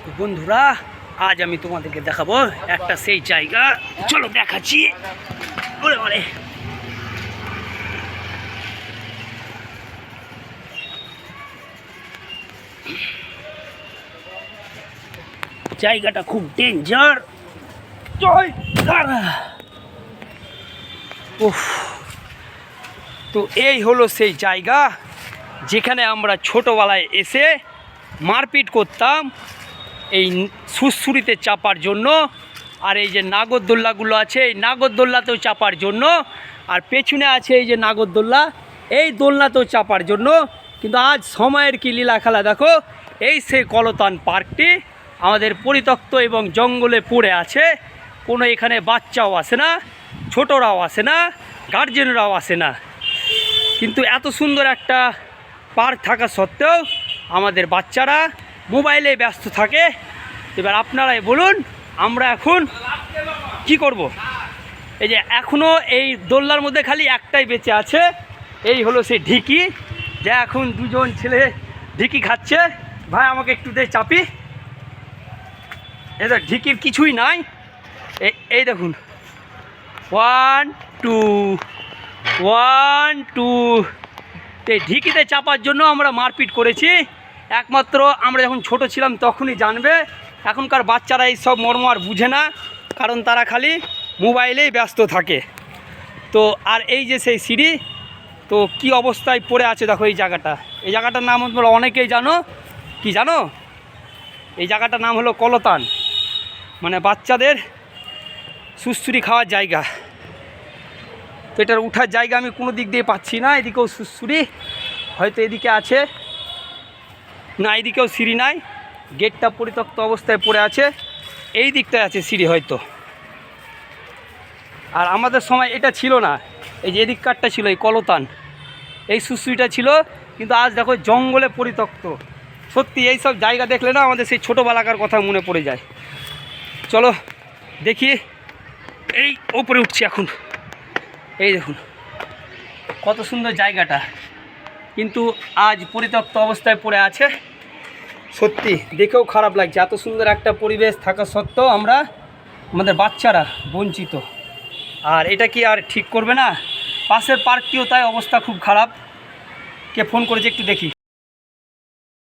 তো বন্ধুরা, আজ আমি তোমাদেরকে দেখাবো একটা সেই জায়গা। চলো দেখাচ্ছি। ওরে ওরে, জায়গাটা খুব ডেঞ্জার। উফ, তো এই হলো সেই জায়গা যেখানে আমরা ছোটোবেলায় এসে মারপিট করতাম এই সুরসুরিতে চাপার জন্য। আর এই যে নাগরদোল্লাগুলো আছে, এই নাগরদোল্লাতেও চাপার জন্য। আর পেছনে আছে এই যে নাগরদোল্লা, এই দোলনাতেও চাপার জন্য। কিন্তু আজ সময়ের কি লীলা খেলা দেখো। এই সেই কলতান পার্কটি আমাদের পরিত্যক্ত এবং জঙ্গলে পড়ে আছে। কোনো এখানে বাচ্চাও আসে না, ছোটরাও আসে না, গার্জেনরাও আসে না। কিন্তু এত সুন্দর একটা পার্ক থাকা সত্ত্বেও আমাদের বাচ্চারা মোবাইলে ব্যস্ত থাকে। এবার আপনারাই বলুন, আমরা এখন কি করব? এই যে এখনও এই দোলনার মধ্যে খালি একটাই বেঁচে আছে, এই হলো সেই ঢিকি। যা এখন দুজন ছেলে ঢিকি খাচ্ছে। ভাই আমাকে একটু দে চাপি। এই তো ঢিকির কিছুই নাই। এই দেখুন, 1 2 1 2। এই ঢিকিতে চাপার জন্য আমরা মারপিট করেছি। একমাত্র আমরা যখন ছোট ছিলাম তখনই জানবে। এখনকার বাচ্চারা এই সব মর্ম আর বুঝে না, কারণ তারা খালি মোবাইলেই ব্যস্ত থাকে। তো আর এই যে সেই সিঁড়ি, তো কি অবস্থায় পড়ে আছে দেখো। এই জায়গাটার নাম তোমরা অনেকেই জানো। কি জানো? এই জায়গাটার নাম হলো কলতান, মানে বাচ্চাদের সুরসুরি খাওয়ার জায়গা। তো এটার উঠার জায়গা আমি কোনো দিক দিয়ে পাচ্ছি না। এদিকেও সুরসুরি, হয়তো এদিকে আছে না, এদিকেও সিঁড়ি নাই। গেটটা পরিত্যক্ত অবস্থায় পড়ে আছে। এই দিকটায় আছে সিঁড়ি হয়তো। আর আমাদের সময় এটা ছিল না। এই যে এদিককারটা ছিল এই কলতান, এই সুরসুরিটা ছিল। কিন্তু আজ দেখো জঙ্গলে পরিত্যক্ত। সত্যি এই সব জায়গা দেখলে না আমাদের সেই ছোটোবেলাকার কথা মনে পড়ে যায়। চলো দেখি। এই ওপরে উঠছি এখন। এই দেখুন কত সুন্দর জায়গাটা, কিন্তু আজ পরিত্যক্ত অবস্থায় পড়ে আছে। সত্যি দেখেও খারাপ লাগছে। এত সুন্দর একটা পরিবেশ থাকা সত্ত্বেও আমাদের বাচ্চারা বঞ্চিত। আর এটা কি আর ঠিক করবে না? পাশের পার্কটিও তাই অবস্থা খুব খারাপ। কে ফোন করেছে একটু দেখি।